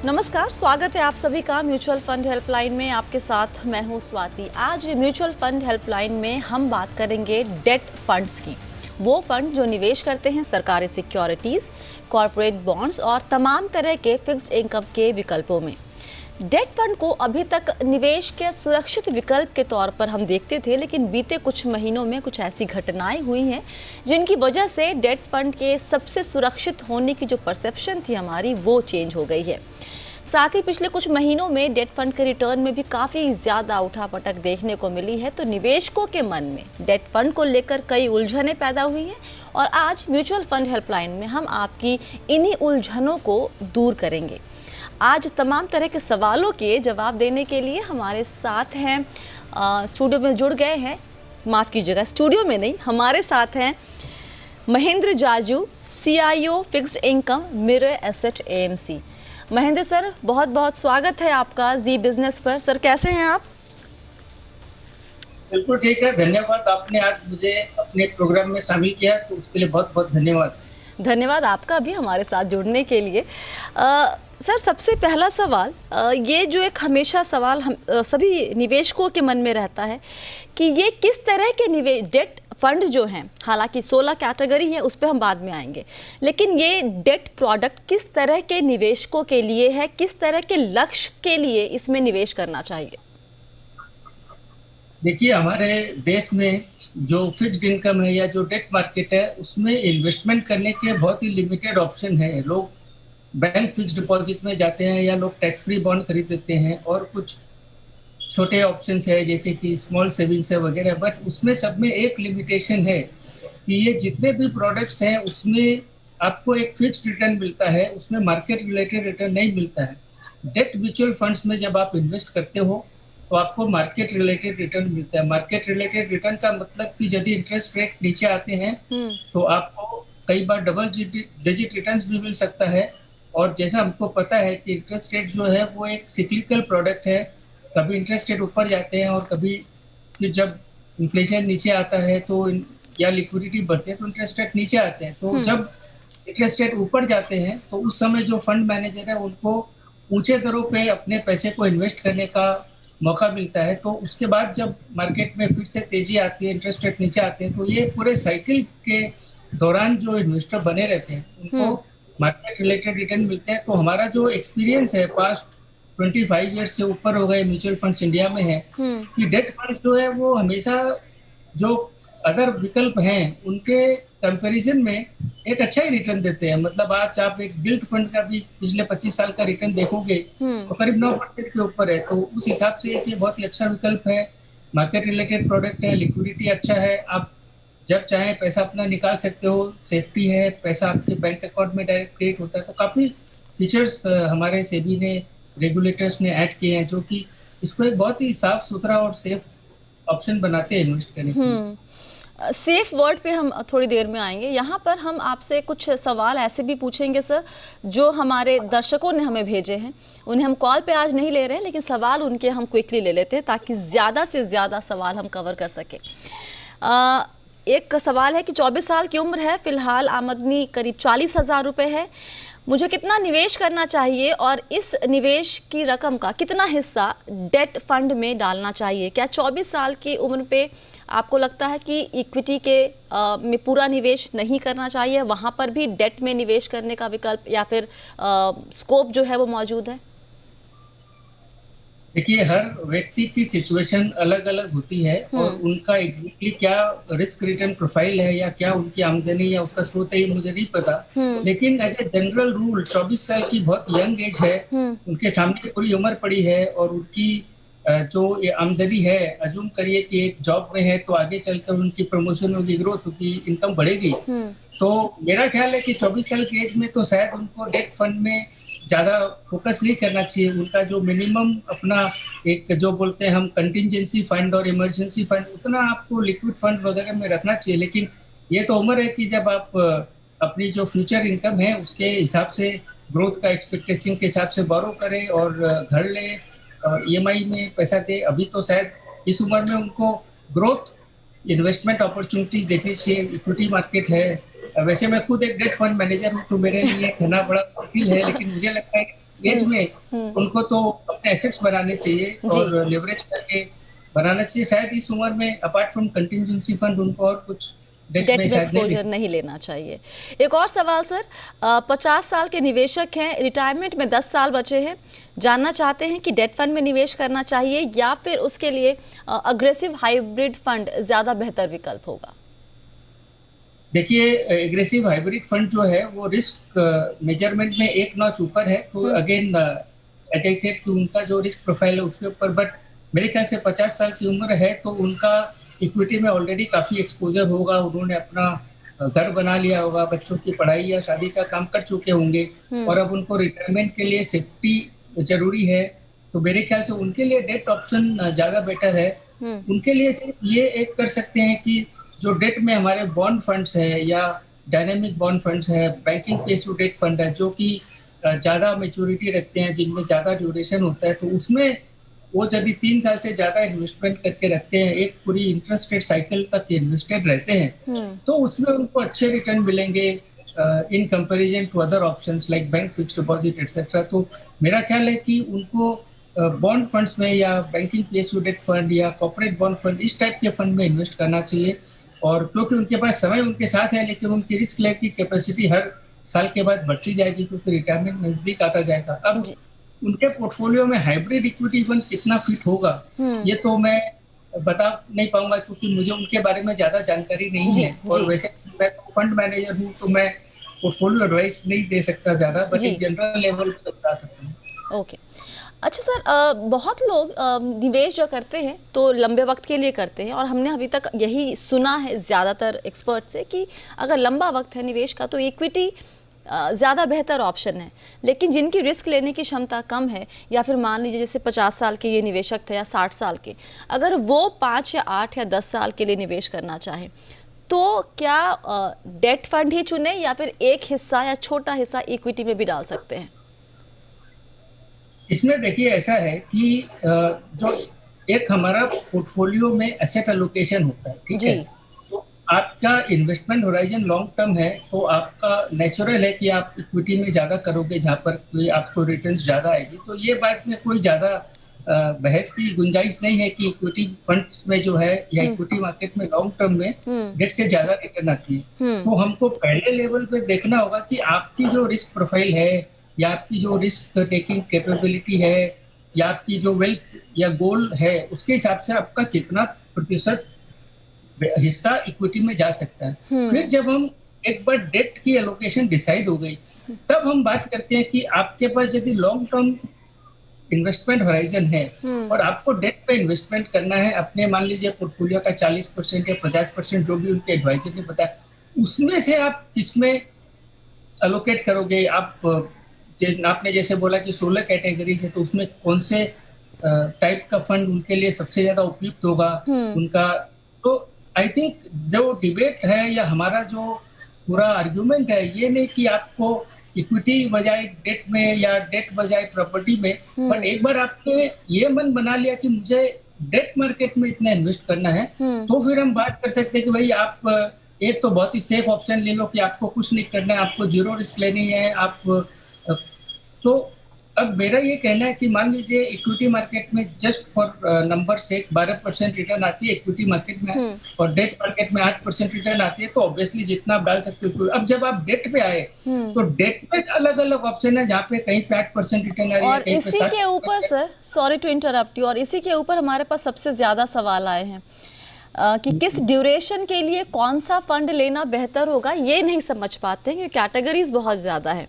नमस्कार, स्वागत है आप सभी का म्यूचुअल फंड हेल्पलाइन में। आपके साथ मैं हूं स्वाति। आज म्यूचुअल फंड हेल्पलाइन में हम बात करेंगे डेट फंड्स की। वो फंड जो निवेश करते हैं सरकारी सिक्योरिटीज़, कॉरपोरेट बॉन्ड्स और तमाम तरह के फिक्स्ड इनकम के विकल्पों में। डेट फंड को अभी तक निवेश के सुरक्षित विकल्प के तौर पर हम देखते थे, लेकिन बीते कुछ महीनों में कुछ ऐसी घटनाएं हुई हैं जिनकी वजह से डेट फंड के सबसे सुरक्षित होने की जो परसेप्शन थी हमारी, वो चेंज हो गई है। साथ ही पिछले कुछ महीनों में डेट फंड के रिटर्न में भी काफ़ी ज़्यादा उठापटक देखने को मिली है। तो निवेशकों के मन में डेट फंड को लेकर कई उलझनें पैदा हुई हैं और आज म्यूचुअल फंड हेल्पलाइन में हम आपकी इन्हीं उलझनों को दूर करेंगे। आज तमाम तरह के सवालों के जवाब देने के लिए हमारे साथ हैं, स्टूडियो में जुड़ गए हैं, माफ़ कीजिएगा स्टूडियो में नहीं, हमारे साथ हैं Mahendra Jaju, CIO fixed income mirror asset AMC। Mahendra sir, बहुत बहुत स्वागत है आपका जी बिजनेस पर। सर कैसे हैं आप? बिल्कुल ठीक है, धन्यवाद। आपने आज मुझे अपने प्रोग्राम में शामिल किया तो उसके लिए बहुत बहुत धन्यवाद। धन्यवाद आपका भी हमारे साथ जुड़ने के लिए। सर सबसे पहला सवाल, ये जो एक हमेशा सवाल हम सभी निवेशकों के मन में रहता है कि ये किस तरह के निवेश डेट फंड जो हैं, हालांकि 16 कैटेगरी है, उस पर हम बाद में आएंगे, लेकिन ये डेट प्रोडक्ट किस तरह के निवेशकों के लिए है, किस तरह के लक्ष्य के लिए इसमें निवेश करना चाहिए? देखिए, हमारे देश में जो फिक्स्ड इनकम है या जो डेट मार्केट है, उसमें इन्वेस्टमेंट करने के बहुत ही लिमिटेड ऑप्शन है। लोग बैंक फिक्स्ड डिपॉजिट में जाते हैं या लोग टैक्स फ्री बॉन्ड खरीद लेते हैं और कुछ छोटे ऑप्शंस है जैसे कि स्मॉल सेविंग्स है वगैरह। बट उसमें सब में एक लिमिटेशन है कि ये जितने भी प्रोडक्ट्स हैं उसमें आपको एक फिक्स्ड रिटर्न मिलता है, उसमें मार्केट रिलेटेड रिटर्न नहीं मिलता है। डेट म्यूचुअल फंड्स में जब आप इन्वेस्ट करते हो तो आपको मार्केट रिलेटेड रिटर्न मिलता है। मार्केट रिलेटेड रिटर्न का मतलब कि यदि इंटरेस्ट रेट नीचे आते हैं तो आपको कई बार डबल डिजिट रिटर्न्स भी मिल सकता है। और जैसा हमको पता है कि इंटरेस्ट रेट जो है वो एक सिक्लिकल प्रोडक्ट है, कभी इंटरेस्ट रेट ऊपर जाते हैं और कभी फिर जब इन्फ्लेशन नीचे आता है तो या लिक्विडिटी बढ़ती है तो इंटरेस्ट रेट नीचे आते हैं। तो जब इंटरेस्ट रेट ऊपर जाते हैं तो उस समय जो फंड मैनेजर है उनको ऊंचे दरों पे अपने पैसे को इन्वेस्ट करने का मौका मिलता है। तो उसके बाद जब मार्केट में फिर से तेजी आती है, इंटरेस्ट रेट नीचे आते हैं, तो ये पूरे साइकिल के दौरान जो इन्वेस्टर बने रहते हैं उनको मार्केट रिलेटेड रिटर्न मिलते हैं। तो हमारा जो एक्सपीरियंस है पास्ट 25 ईयर्स से ऊपर हो गए म्यूचुअल फंड्स इंडिया में है कि डेट फंड्स जो है वो हमेशा जो अदर विकल्प हैं उनके कंपैरिजन में एक अच्छा ही रिटर्न देते हैं। मतलब आज आप एक गिल्ट फंड का भी पिछले 25 साल का रिटर्न देखोगे तो करीब 9% के ऊपर है। तो उस हिसाब से ये बहुत ही अच्छा विकल्प है। मार्केट रिलेटेड प्रोडक्ट है, लिक्विडिटी अच्छा है, आप जब चाहे पैसा अपना निकाल सकते हो, सेफ्टी है, पैसा आपके बैंक अकाउंट में डायरेक्ट क्रेडिट होता है। तो काफ़ी फीचर्स हमारे सेबी ने, रेगुलेटर्स ने ऐड किए हैं जो कि इसको एक बहुत ही साफ सुथरा और सेफ ऑप्शन बनाते हैं इन्वेस्ट करने के लिए। सेफ वर्ड पे हम थोड़ी देर में आएंगे। यहाँ पर हम आपसे कुछ सवाल ऐसे भी पूछेंगे सर जो हमारे दर्शकों ने हमें भेजे हैं। उन्हें हम कॉल पे आज नहीं ले रहे हैं, लेकिन सवाल उनके हम क्विकली ले लेते हैं ताकि ज़्यादा से ज़्यादा सवाल हम कवर कर सकें। एक सवाल है कि 24 साल की उम्र है, फ़िलहाल आमदनी करीब 40,000 रुपये है, मुझे कितना निवेश करना चाहिए और इस निवेश की रकम का कितना हिस्सा डेट फंड में डालना चाहिए? क्या 24 साल की उम्र पे आपको लगता है कि इक्विटी के में पूरा निवेश नहीं करना चाहिए, वहाँ पर भी डेट में निवेश करने का विकल्प या फिर स्कोप जो है वो मौजूद है? देखिए, हर व्यक्ति की सिचुएशन अलग अलग होती है और उनका एग्जैक्टली क्या रिस्क रिटर्न प्रोफाइल है या क्या उनकी आमदनी या उसका स्रोत है ये मुझे नहीं पता। लेकिन एज ए जनरल रूल 24 साल की बहुत यंग एज है, उनके सामने पूरी उम्र पड़ी है और उनकी जो ये आमदनी है, अजूम करिए कि एक जॉब में है तो आगे चलकर उनकी प्रमोशन होगी, ग्रोथ होगी, इनकम बढ़ेगी। तो मेरा ख्याल है कि 24 साल की एज में तो शायद उनको डेट फंड में ज़्यादा फोकस नहीं करना चाहिए। उनका जो मिनिमम अपना एक जो बोलते हैं हम कंटिजेंसी फंड और इमरजेंसी फंड, उतना आपको लिक्विड फंड वगैरह में रखना चाहिए। लेकिन ये तो उम्र है कि जब आप अपनी जो फ्यूचर इनकम है उसके हिसाब से, ग्रोथ का एक्सपेक्टेशन के हिसाब से बोरो करें और घर ले और EMI में पैसा दे। अभी तो शायद इस उम्र में उनको ग्रोथ इन्वेस्टमेंट अपॉर्चुनिटीज देखनी चाहिए। इक्विटी मार्केट है, वैसे मैं खुद एक डेट फंड मैनेजर हूँ, तो मेरे लिए कहना बड़ा मुश्किल है, लेकिन मुझे लगता है कि एज में उनको तो अपने एसेट्स बनाने चाहिए जी। और लेवरेज करके बनाना चाहिए। शायद इस उम्र में अपार्ट फ्रॉम कंटिजेंसी फंड उनको और कुछ डेट में डेट शायद नहीं एक्सपोजर नहीं लेना चाहिए। एक और सवाल सर, 50 साल के निवेशक हैं, रिटायरमेंट में 10 साल बचे हैं, जानना चाहते हैं कि डेट फंड में निवेश करना चाहिए या फिर उसके लिए अग्रेसिव हाइब्रिड फंड ज़्यादा बेहतर विकल्प होगा। देखिए, एग्रेसिव हाइब्रिड फंड जो है वो रिस्क मेजरमेंट में एक नॉच ऊपर है, तो अगेन एज आई सेड कि उनका जो रिस्क प्रोफाइल है उसके ऊपर, बट मेरे ख्याल से 50 साल की उम्र है तो उनका इक्विटी में ऑलरेडी काफी एक्सपोजर होगा, उन्होंने अपना घर बना लिया होगा, बच्चों की पढ़ाई या शादी का काम कर चुके होंगे और अब उनको रिटायरमेंट के लिए सेफ्टी जरूरी है, तो मेरे ख्याल से उनके लिए डेट ऑप्शन ज्यादा बेटर है। उनके लिए सिर्फ ये एक कर सकते हैं कि जो डेट में हमारे बॉन्ड फंड्स है या डायनेमिक बॉन्ड फंड्स है, बैंकिंग पेस्यू डेट फंड है जो कि ज्यादा मेच्योरिटी रखते हैं, जिनमें ज्यादा ड्यूरेशन होता है, तो उसमें वो यदि 3 साल से ज्यादा इन्वेस्टमेंट करके रखते हैं, एक पूरी इंटरेस्ट रेट साइकिल तक इन्वेस्टेड रहते हैं, तो उसमें उनको अच्छे रिटर्न मिलेंगे in comparison to other options like bank fixed deposit etcetera. तो मेरा ख्याल है कि उनको बॉन्ड फंड्स में या बैंकिंग पीएसयू डेट फंड या कॉर्पोरेट बॉन्ड फंड इस टाइप के फंड में इन्वेस्ट करना चाहिए, और क्योंकि उनके पास समय उनके साथ है, लेकिन उनकी रिस्क लेने की कैपेसिटी हर साल के बाद बढ़ती जाएगी क्योंकि रिटायरमेंट नजदीक आता जाएगा। अब उनके पोर्टफोलियो में हाइब्रिड इक्विटी फंड कितना फिट होगा ये तो मैं बता नहीं पाऊंगा क्योंकि मुझे उनके बारे में ज्यादा जानकारी नहीं है, और वैसे मैं फंड मैनेजर हूँ तो मैं पोर्टफोलियो एडवाइस नहीं दे सकता ज्यादा, बट एक जनरल लेवल पर बता सकता हूँ। ओके, अच्छा सर, बहुत लोग निवेश जो करते हैं तो लंबे वक्त के लिए करते हैं और हमने अभी तक यही सुना है ज़्यादातर एक्सपर्ट से कि अगर लंबा वक्त है निवेश का तो इक्विटी ज़्यादा बेहतर ऑप्शन है, लेकिन जिनकी रिस्क लेने की क्षमता कम है या फिर मान लीजिए जैसे 50 साल के ये निवेशक थे या 60 साल के, अगर वो 5 या 8 या 10 साल के लिए निवेश करना चाहें तो क्या डेट फंड ही चुने या फिर एक हिस्सा या छोटा हिस्सा इक्विटी में भी डाल सकते हैं? इसमें देखिए ऐसा है कि जो एक हमारा पोर्टफोलियो में एसेट एलोकेशन होता है, ठीक है, तो आपका इन्वेस्टमेंट होराइजन लॉन्ग टर्म है, तो आपका नेचुरल है कि आप इक्विटी में ज्यादा करोगे जहां पर कोई आपको रिटर्न्स ज्यादा आएगी, तो ये बात में कोई ज्यादा बहस की गुंजाइश नहीं है कि इक्विटी फंड्स में जो है या इक्विटी मार्केट में लॉन्ग टर्म में डेट से ज्यादा रिटर्न आती है। तो हमको पहले लेवल पे देखना होगा कि आपकी जो रिस्क प्रोफाइल है या आपकी जो रिस्क टेकिंग कैपेबिलिटी है या आपकी जो वेल्थ या गोल है, उसके हिसाब से आपका कितना प्रतिशत हिस्सा इक्विटी में जा सकता है। फिर जब हम एक बार डेट की एलोकेशन डिसाइड हो गई, तब हम बात करते हैं कि आपके पास यदि लॉन्ग टर्म इन्वेस्टमेंट होराइजन है और आपको डेट पे इन्वेस्टमेंट करना है, अपने मान लीजिए पोर्टफोलियो का 40% या 50% जो भी उनके एडवाइजर ने बताया, उसमें से आप किसमें एलोकेट करोगे। आपने जैसे बोला कि 16 कैटेगरी है, तो उसमें कौन से टाइप का फंड उनके लिए सबसे ज्यादा उपयुक्त होगा उनका। तो आई थिंक जो डिबेट है या हमारा जो पूरा आर्ग्यूमेंट है, ये नहीं कि आपको इक्विटी बजाय डेट में या डेट बजाय प्रॉपर्टी में, बट एक बार आपने ये मन बना लिया कि मुझे डेट मार्केट में इतना इन्वेस्ट करना है, तो फिर हम बात कर सकते हैं कि भाई आप एक तो बहुत ही सेफ ऑप्शन ले लो कि आपको कुछ नहीं करना है, आपको जीरो रिस्क लेनी है। आप तो अब मेरा ये कहना है कि मान लीजिए इक्विटी मार्केट में जस्ट फॉर नंबर से 12% रिटर्न आती है इक्विटी मार्केट में, और डेट मार्केट में 8% रिटर्न आती है, तो ऑब्वियसली जितना आप डाल सकते हो। अब जब आप डेट पे आए तो डेट पे अलग अलग ऑप्शन है जहाँ पे कहीं पे 8% रिटर्न आ रही है, और इसी के ऊपर sir, sorry to interrupt you, और इसी के ऊपर हमारे पास सबसे ज्यादा सवाल आए हैं कि किस ड्यूरेशन के लिए कौन सा फंड लेना बेहतर होगा, ये नहीं समझ पाते हैं क्योंकि कैटेगरीज बहुत ज़्यादा है।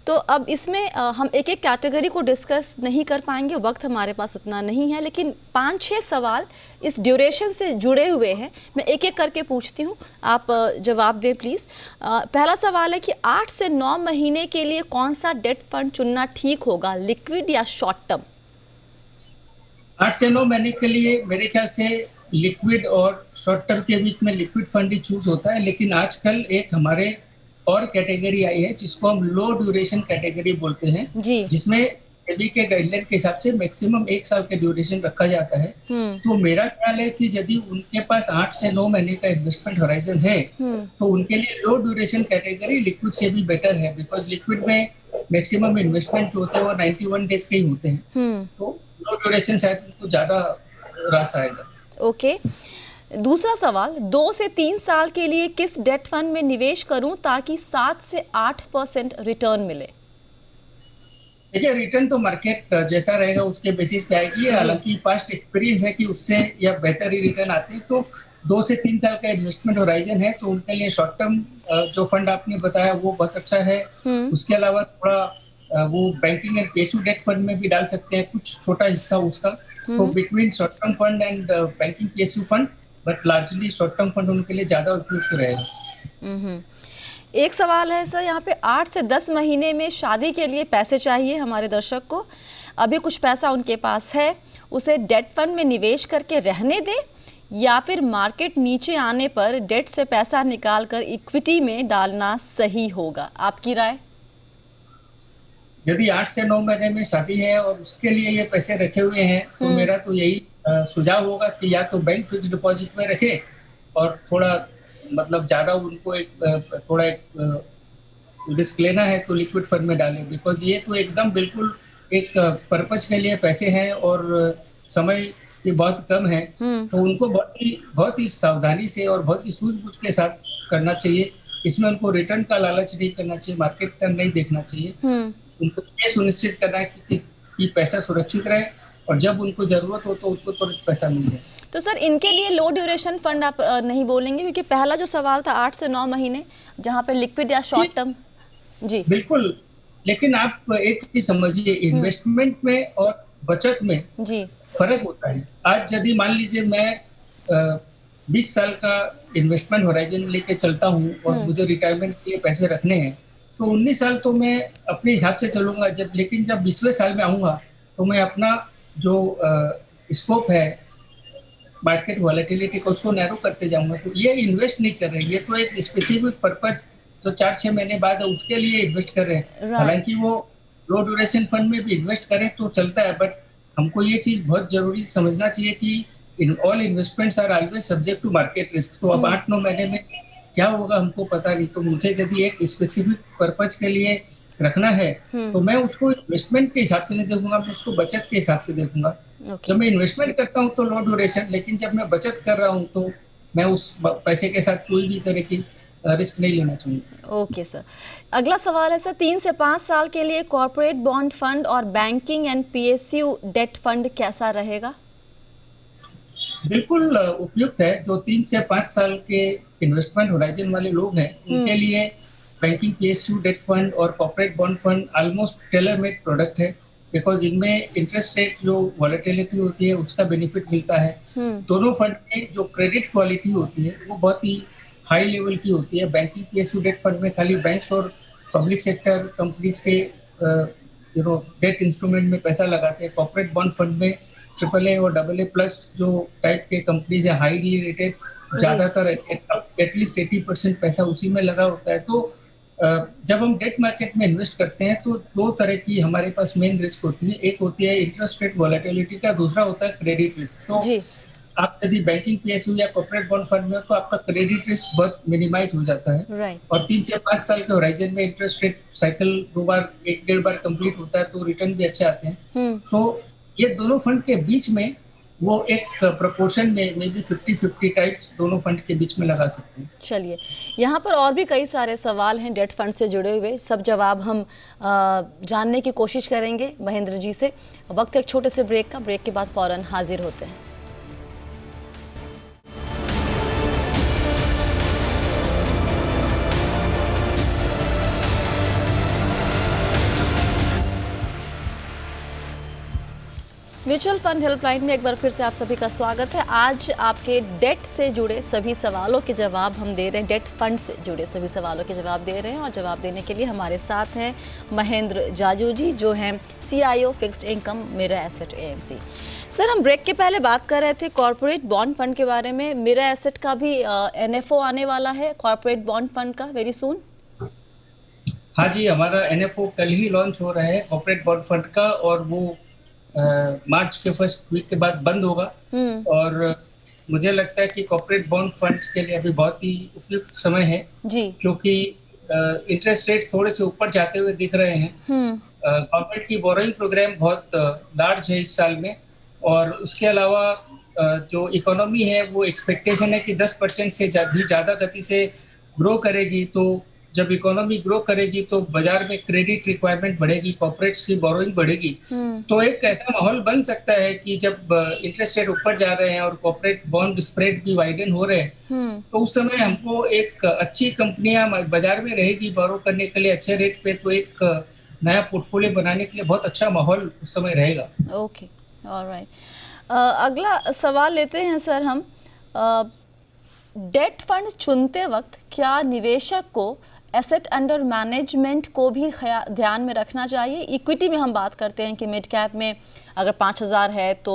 तो अब इसमें हम एक एक कैटेगरी को डिस्कस नहीं कर पाएंगे, वक्त हमारे पास उतना नहीं है, लेकिन 5-6 सवाल इस ड्यूरेशन से जुड़े हुए हैं। मैं एक एक करके पूछती हूँ, आप जवाब दें प्लीज़। पहला सवाल है कि 8 से 9 महीने के लिए कौन सा डेट फंड चुनना ठीक होगा, लिक्विड या शॉर्ट टर्म? 8 से 9 महीने के लिए मेरे ख्याल से लिक्विड और शॉर्ट टर्म के बीच में लिक्विड फंड ही चूज होता है, लेकिन आजकल एक हमारे और कैटेगरी आई है जिसको हम लो ड्यूरेशन कैटेगरी बोलते हैं, जिसमें सेबी के गाइडलाइन के हिसाब से मैक्सिमम 1 साल का ड्यूरेशन रखा जाता है। तो मेरा ख्याल है कि यदि उनके पास 8 से 9 महीने का इन्वेस्टमेंट होराइजन है, तो उनके लिए लो ड्यूरेशन कैटेगरी लिक्विड से भी बेटर है, बिकॉज लिक्विड में मैक्सिमम इन्वेस्टमेंट जो होते हैं वो 91 डेज के ही होते हैं। तो लो ड्यूरेशन शायद उनको ज्यादा रास आएगा। ओके, दूसरा सवाल, 2 से 3 साल के लिए किस डेट फंड में निवेश करूं ताकि 7 से 8% रिटर्न मिले? देखिए, रिटर्न तो मार्केट जैसा रहेगा उसके बेसिस पे आएगी। हालांकि पास्ट एक्सपीरियंस है कि उससे या बेहतर ही रिटर्न आते हैं। तो 2 से 3 साल का इन्वेस्टमेंट होराइजन है तो उनके लिए शॉर्ट टर्म जो फंड आपने बताया वो बहुत अच्छा है। उसके अलावा थोड़ा वो banking and PSU debt fund में भी डाल सकते हैं कुछ छोटा हिस्सा उसका। तो between short term fund and banking PSU fund, but largely short term fund उनके लिए ज्यादा उपयुक्त रहेगा। एक सवाल है सर यहाँ पे, 8 से 10 महीने में शादी के लिए पैसे चाहिए हमारे दर्शक को, अभी कुछ पैसा उनके पास है, उसे डेट फंड में निवेश करके रहने दे या फिर मार्केट नीचे आने पर डेट से पैसा निकालकर इक्विटी में डालना सही होगा? आपकी राय? यदि 8 से 9 महीने में शादी है और उसके लिए ये पैसे रखे हुए हैं तो मेरा तो यही सुझाव होगा कि या तो बैंक फिक्स डिपॉजिट में रखे और थोड़ा मतलब ज्यादा उनको थोड़ा रिस्क लेना है तो लिक्विड फंड में डालें, बिकॉज ये तो एकदम बिल्कुल एक पर्पज के लिए पैसे हैं और समय की बहुत कम है। तो उनको बहुत ही सावधानी से और बहुत ही सूझबूझ के साथ करना चाहिए। इसमें उनको रिटर्न का लालच नहीं करना चाहिए, मार्केट का नहीं देखना चाहिए। उनको ये सुनिश्चित करना है कि पैसा सुरक्षित रहे और जब उनको जरूरत हो तो उनको तुरंत पैसा मिल जाए। तो सर इनके लिए लो ड्यूरेशन फंड आप नहीं बोलेंगे, क्योंकि पहला जो सवाल था 8 से 9 महीने जहां पे लिक्विड या शॉर्ट टर्म। जी बिल्कुल, लेकिन आप एक चीज समझिए, इन्वेस्टमेंट में और बचत में जी फर्क होता है। आज यदि मान लीजिए मैं 20 साल का इन्वेस्टमेंट होराइजन लेके चलता हूँ और मुझे रिटायरमेंट के लिए पैसे रखने हैं, तो 19 साल तो मैं अपने हिसाब से चलूंगा। लेकिन जब 20वें साल में आऊंगा तो मैं अपना जो स्कोप है मार्केट वॉलेटिलिटी को उसको नैरो करते जाऊंगा। तो ये इन्वेस्ट नहीं कर रहे हैं, ये तो एक स्पेसिफिक पर्पज जो 4-6 महीने बाद है उसके लिए इन्वेस्ट कर रहे हैं। हालांकि वो लो ड्यूरेशन फंड में भी इन्वेस्ट करें तो चलता है, बट हमको ये चीज बहुत जरूरी समझना चाहिए कि all investments are always subject to market risk. तो अब 8-9 महीने में क्या होगा हमको पता नहीं। तो मुझे यदि एक स्पेसिफिक पर्पज के लिए रखना है तो मैं उसको इन्वेस्टमेंट के हिसाब से नहीं देखूंगा, मैं उसको बचत के हिसाब से देखूंगा। जब मैं इन्वेस्टमेंट करता हूँ तो लो ड्यूरेशन, लेकिन जब मैं बचत कर रहा हूँ तो मैं उस पैसे के साथ कोई भी तरह की रिस्क नहीं लेना चाहूंगा। ओके सर, अगला सवाल है सर, 3 से 5 साल के लिए कॉर्पोरेट बॉन्ड फंड और banking and PSU debt fund कैसा रहेगा? बिल्कुल उपयुक्त है। जो 3 से 5 साल के इन्वेस्टमेंट होराइजन वाले लोग हैं उनके लिए बैंकिंग PSU डेट फंड और corporate bond fund almost tailor made product है, बिकॉज इनमें इंटरेस्ट रेट जो वॉलेटिलिटी होती है उसका बेनिफिट मिलता है। दोनों फंड में जो क्रेडिट क्वालिटी होती है वो बहुत ही हाई लेवल की होती है। बैंकिंग PSU डेट फंड में खाली बैंक्स और पब्लिक सेक्टर कंपनीज के डेट इंस्ट्रूमेंट में पैसा लगाते हैं। कॉर्पोरेट बॉन्ड फंड में AAA और AA+ जो टाइप के कंपनीज है, हाईली रेटेड, ज्यादातर एटलीस्ट 80% पैसा उसी में लगा होता है। तो जब हम डेट मार्केट में इन्वेस्ट करते हैं तो 2 तरह की हमारे पास मेन रिस्क होती है। एक होती है इंटरेस्ट रेट वॉलेटिलिटी का, दूसरा होता है क्रेडिट रिस्क। तो आप यदि बैंकिंग PSU या कॉर्पोरेट बॉन्ड फंड में हो तो आपका क्रेडिट रिस्क बहुत मिनिमाइज हो जाता है। और 3 से 5 साल के होराइजन में इंटरेस्ट रेट साइकिल 1-1.5 बार कंप्लीट होता है तो रिटर्न भी अच्छे आते हैं। सो ये दोनों फंड के बीच में वो एक प्रोपोर्शन में मे बी 50-50 टाइप्स दोनों फंड के बीच में लगा सकते हैं। चलिए, यहाँ पर और भी कई सारे सवाल हैं डेट फंड से जुड़े हुए, सब जवाब हम जानने की कोशिश करेंगे महेंद्र जी से। वक्त एक छोटे से ब्रेक का, ब्रेक के बाद फौरन हाजिर होते हैं। म्यूचुअल फंड हेल्पलाइन में एक बार फिर से आप सभी का स्वागत है। आज आपके डेट से जुड़े सभी सवालों के जवाब हम दे रहे हैं, डेट फंड से जुड़े सभी सवालों के जवाब दे रहे हैं। और जवाब देने के लिए हमारे साथ हैं महेंद्र जाजू जी, जो हैं CIO fixed income mirror asset AMC। Sir, हम ब्रेक के पहले बात कर रहे थे कॉर्पोरेट बॉन्ड फंड के बारे में। मिरर एसेट का भी NFO आने वाला है, कॉर्पोरेट बॉन्ड फंड का, वेरी सून। हाँ जी, हमारा एनएफओ कल ही लॉन्च हो रहा है कॉर्पोरेट बॉन्ड फंड का, और वो मार्च के फर्स्ट वीक के बाद बंद होगा। हम्म। और मुझे लगता है कि कॉर्पोरेट बॉन्ड फंड के लिए अभी बहुत ही उपयुक्त समय है, जी। क्योंकि इंटरेस्ट रेट थोड़े से ऊपर जाते हुए दिख रहे हैं। हम्म। गवर्नमेंट की बोरोइंग प्रोग्राम बहुत लार्ज है इस साल में, और उसके अलावा जो इकोनॉमी है वो एक्सपेक्टेशन है कि 10% से भी ज़्यादा गति से ग्रो करेगी। तो जब इकोनॉमी ग्रो करेगी तो बाजार में क्रेडिट रिक्वायरमेंट बढ़ेगी, कॉर्पोरेट्स की बोरोइंग बढ़ेगी। हम्म। तो एक ऐसा माहौल बन सकता है कि जब इंटरेस्ट रेट ऊपर जा रहे हैं और कॉर्पोरेट बॉन्ड स्प्रेड भी वाइडन हो रहे हैं, हम्म। तो उस समय हमको एक अच्छी कंपनियां बाजार में रहेगी बोरो करने के लिए अच्छे रेट पे, तो एक नया पोर्टफोलियो बनाने के लिए बहुत अच्छा माहौल उस समय रहेगा। ओके। ऑलराइट। अगला सवाल लेते हैं सर हम। डेट फंड चुनते वक्त क्या निवेशक को एसेट अंडर मैनेजमेंट को भी ध्यान में रखना चाहिए? इक्विटी में हम बात करते हैं कि मिड कैप में अगर 5,000 है तो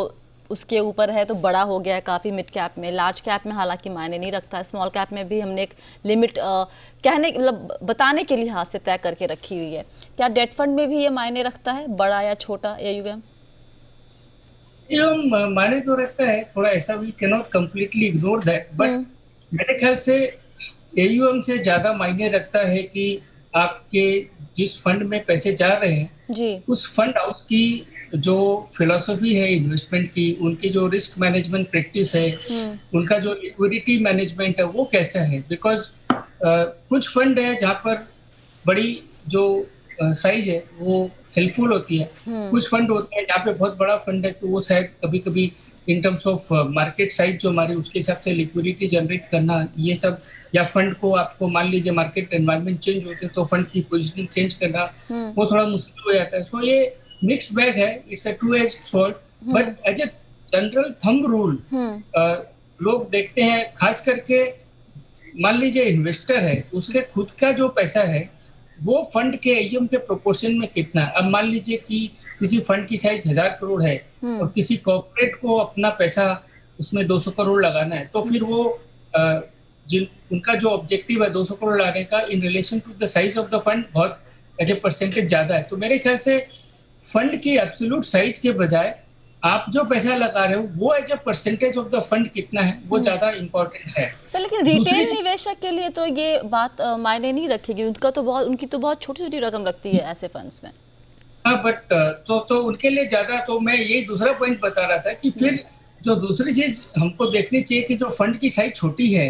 उसके ऊपर है तो बड़ा हो गया है काफ़ी मिड कैप में। लार्ज कैप में हालांकि मायने नहीं रखता है। स्मॉल कैप में भी हमने एक लिमिट कहने मतलब बताने के लिहाज से तय करके रखी हुई है। क्या डेट फंड में भी ये मायने रखता है, बड़ा या छोटा एयूएम? एवं माने तो रखता है थोड़ा, ऐसा we can not completely ignore that, but hmm. मेरे ख्याल से एयूएम से ज्यादा मायने रखता है कि आपके जिस फंड में पैसे जा रहे हैं, जी। उस फंड हाउस की जो फिलॉसफी है इन्वेस्टमेंट की, उनकी जो रिस्क मैनेजमेंट प्रैक्टिस है, हम्म। उनका जो लिक्विडिटी मैनेजमेंट है वो कैसा है। बिकॉज कुछ फंड है जहाँ पर बड़ी जो साइज है वो हेल्पफुल होती है। हम्म। कुछ फंड होते हैं जहाँ पे बहुत बड़ा फंड है तो वो शायद कभी कभी in terms of market size जो हमारी, उसके हिसाब से लिक्विडिटी जनरेट करना, ये सब, या फंड को आपको मान लीजिए मार्केट एनवायरनमेंट चेंज होते तो फंड की पोजीशनिंग चेंज करना हम्म। वो थोड़ा मुश्किल हो जाता है। सो ये मिक्स बैग है, it's a two edge sword. Hmm. But as a general thumb rule hmm. लोग देखते हैं, खास करके मान लीजिए इन्वेस्टर है, उसके खुद का जो पैसा है वो फंड के एयूएम के प्रोपोर्शन में कितना है। अब मान लीजिए कि किसी फंड की साइज 1,000 करोड़ है और किसी कॉर्पोरेट को अपना पैसा उसमें 200 करोड़ लगाना है, तो फिर वो जिन उनका जो ऑब्जेक्टिव है 200 करोड़ लगाने का in relation to the size of the fund बहुत एज ए परसेंटेज ज्यादा है। तो मेरे ख्याल से फंड की एब्सोल्यूट साइज के बजाय आप जो पैसा लगा रहे हो वो as a percentage of the fund कितना है वो ज्यादा इंपॉर्टेंट है। सर लेकिन रिटेल निवेशक के लिए तो ये बात मायने नहीं रखेगी। उनकी तो बहुत छोटी छोटी रकम लगती है ऐसे फंड्स में। हाँ, बट तो उनके लिए ज्यादा, तो मैं यही दूसरा पॉइंट बता रहा था कि फिर जो दूसरी चीज हमको देखनी चाहिए कि जो फंड की साइज छोटी है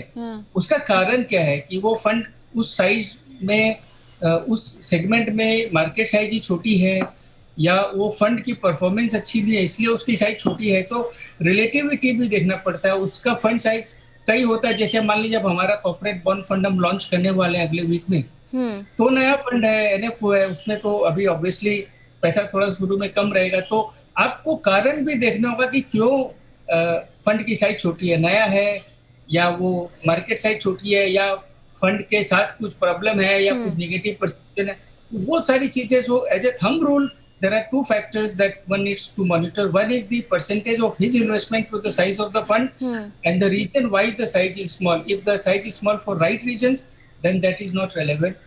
उसका कारण क्या है, कि वो फंड उस साइज में उस सेगमेंट में मार्केट साइज ही छोटी है, या वो फंड की परफॉर्मेंस अच्छी नहीं है इसलिए उसकी साइज छोटी है। तो रिलेटिविटी भी देखना पड़ता है, उसका फंड साइज कई होता है। जैसे मान लीजिए अब हमारा कॉर्पोरेट बॉन्ड फंड हम लॉन्च करने वाले हैं अगले वीक में, तो नया फंड है, एनएफओ है, उसमें तो अभी ऑब्वियसली पैसा थोड़ा शुरू में कम रहेगा। तो आपको कारण भी देखना होगा कि क्यों फंड की साइज छोटी है, नया है या वो मार्केट साइज छोटी है, या फंड के साथ कुछ प्रॉब्लम है या कुछ नेगेटिव परसेप्शन है। वो सारी चीजें, so as a thumb rule there are two factors that one needs to monitor. One is the percentage of his investment to the size of the fund, and the reason why the size is small. If the size is small for right reasons, then that is not relevant.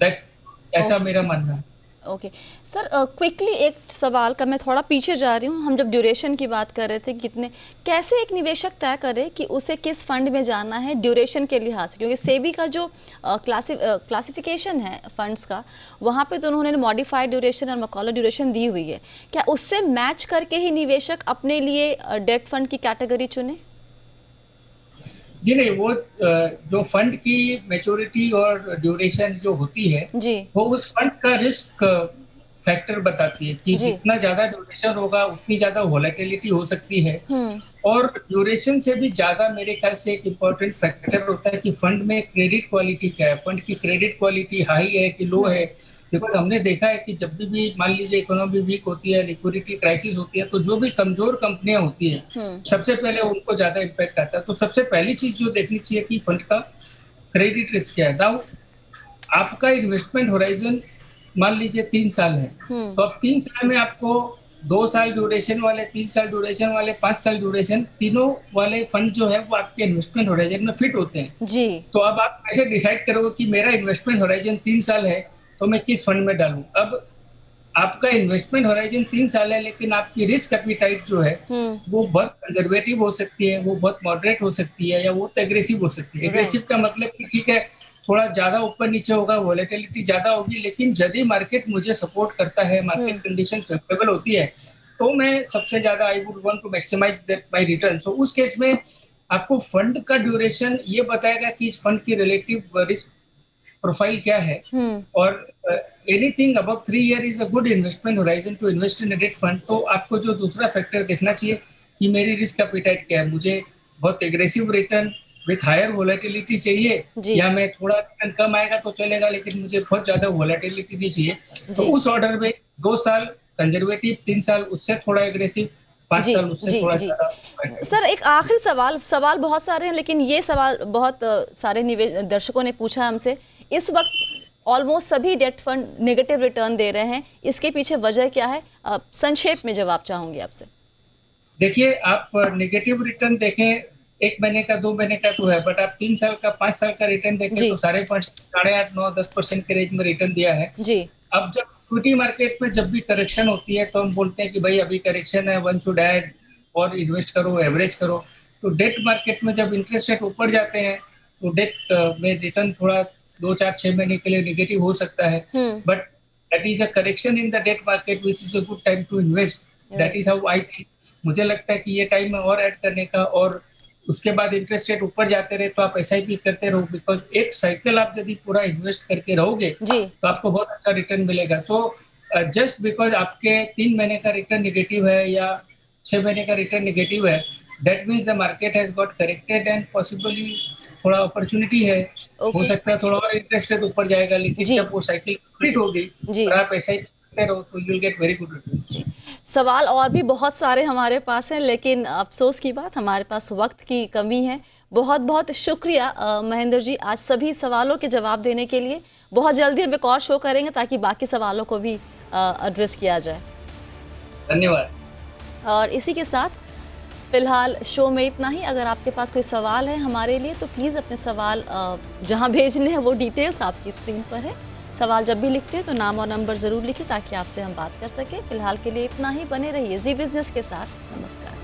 That ऐसा मेरा मानना है। Okay sir, quickly एक सवाल का मैं थोड़ा पीछे जा रही हूँ। हम जब ड्यूरेशन की बात कर रहे थे, कितने कैसे एक निवेशक तय करे कि उसे किस फंड में जाना है ड्यूरेशन के लिहाज से? क्योंकि सेबी का जो क्लासिफिकेशन है फंड्स का, वहाँ पे तो उन्होंने मॉडिफाइड ड्यूरेशन और मकौला ड्यूरेशन दी हुई है। क्या उससे मैच करके ही निवेशक अपने लिए डेट फंड की कैटेगरी चुने? जी नहीं, वो जो फंड की मैच्योरिटी और ड्यूरेशन जो होती है जी, वो उस फंड का रिस्क फैक्टर बताती है कि जितना ज्यादा ड्यूरेशन होगा उतनी ज्यादा वोलेटिलिटी हो सकती है। और ड्यूरेशन से भी ज्यादा मेरे ख्याल से एक इम्पोर्टेंट फैक्टर होता है कि फंड में क्रेडिट क्वालिटी क्या है, फंड की क्रेडिट क्वालिटी हाई है कि लो है। बिकॉज हमने देखा है कि जब भी मान लीजिए इकोनॉमी वीक होती है, लिक्विडिटी क्राइसिस होती है, तो जो भी कमजोर कंपनियां होती हैं सबसे पहले उनको ज्यादा इम्पैक्ट आता है। तो सबसे पहली चीज जो देखनी चाहिए कि फंड का क्रेडिट रिस्क क्या है। नाउ आपका इन्वेस्टमेंट होराइजन मान लीजिए 3 साल है, तो अब 3 साल में आपको 2 साल ड्यूरेशन वाले, 3 साल ड्यूरेशन वाले, 5 साल ड्यूरेशन, तीनों वाले फंड जो है वो आपके इन्वेस्टमेंट होराइजन में फिट होते हैं। जी। तो अब आप कैसे डिसाइड करोगे कि मेरा इन्वेस्टमेंट होराइजन 3 साल है तो मैं किस फंड में डालूं। अब आपका इन्वेस्टमेंट होराइजन 3 साल है, लेकिन आपकी रिस्क एपिटाइट जो है वो बहुत कंजर्वेटिव हो सकती है, वो बहुत मॉडरेट हो सकती है, या वो एग्रेसिव हो सकती है। एग्रेसिव का मतलब कि ठीक है, थोड़ा ज्यादा ऊपर नीचे होगा, वॉलेटिलिटी ज्यादा होगी, लेकिन यदि मार्केट मुझे सपोर्ट करता है, मार्केट कंडीशन फेवरेबल होती है, तो मैं सबसे ज्यादा I would want to maximise my return. So उस केस में आपको फंड का ड्यूरेशन ये बताएगा कि इस फंड की रिलेटिव रिस्क प्रोफाइल क्या है, और anything above 3 year is a good investment horizon to invest in debt fund. तो आपको जो दूसरा फैक्टर देखना चाहिए कि मेरी रिस्क एपिटाइट क्या है, मुझे बहुत aggressive return with higher volatility चाहिए, या मैं थोड़ा रिटर्न कम आएगा तो चलेगा, लेकिन मुझे बहुत ज्यादा वोलेटिलिटी नहीं चाहिए। तो उस ऑर्डर में 2 साल कंजर्वेटिव, 3 साल उससे थोड़ा एग्रेसिव, 5 साल उससे थोड़ा ज्यादा। सर एक आखिरी सवाल बहुत सारे हैं, लेकिन ये सवाल बहुत सारे दर्शकों ने पूछा हमसे। इस वक्त ऑलमोस्ट सभी डेट फंड नेगेटिव रिटर्न दे रहे हैं, इसके पीछे वजह क्या है? संक्षेप में जवाब चाहूंगी आपसे। देखिए, आप नेगेटिव रिटर्न देखें 1 महीने का, 2 महीने का तो है, बट आप 3 साल का, 5 साल का रिटर्न देखें तो सारे फंड 8.5, 9, 10% के रेंज में रिटर्न दिया है जी। अब जब इक्विटी मार्केट में जब भी करेक्शन होती है तो हम बोलते हैं कि भाई अभी करेक्शन है, वन शुड ऐड और इन्वेस्ट करो, एवरेज करो। तो डेट मार्केट में जब इंटरेस्ट रेट ऊपर जाते हैं तो डेट में रिटर्न थोड़ा 2, 4, 6 महीने के लिए नेगेटिव हो सकता है, but that is a correction in the debt market which is a good time to invest. That is how I think. मुझे लगता है कि ये टाइम है और ऐड करने का, और उसके बाद इंटरेस्ट रेट ऊपर जाते रहे तो आप SIP करते रहो, बिकॉज एक साइकिल आप यदि पूरा इन्वेस्ट करके रहोगे तो आपको बहुत अच्छा रिटर्न मिलेगा। सो जस्ट बिकॉज आपके 3 महीने का रिटर्न नेगेटिव है या 6 महीने का रिटर्न नेगेटिव है, that means the market has got corrected and possibly थोड़ा अपॉर्चुनिटी है। हो सकता है थोड़ा और इंटरेस्ट रेट ऊपर जाएगा, लेकिन जब वो साइकिल कंप्लीट होगी और आप SIP करते रहो तो you will get very good return. सवाल और भी बहुत सारे हमारे पास हैं, लेकिन अफसोस की बात हमारे पास वक्त की कमी है। बहुत बहुत शुक्रिया महेंद्र जी, आज सभी सवालों के जवाब देने के लिए। बहुत जल्दी हम एक और शो करेंगे ताकि बाकी सवालों को भी एड्रेस किया जाए। धन्यवाद। और इसी के साथ फिलहाल शो में इतना ही। अगर आपके पास कोई सवाल है हमारे लिए तो प्लीज़ अपने सवाल जहां भेजने हैं वो डिटेल्स आपकी स्क्रीन पर है। सवाल जब भी लिखते हैं तो नाम और नंबर ज़रूर लिखें ताकि आपसे हम बात कर सकें। फिलहाल के लिए इतना ही। बने रहिए जी बिज़नेस के साथ। नमस्कार।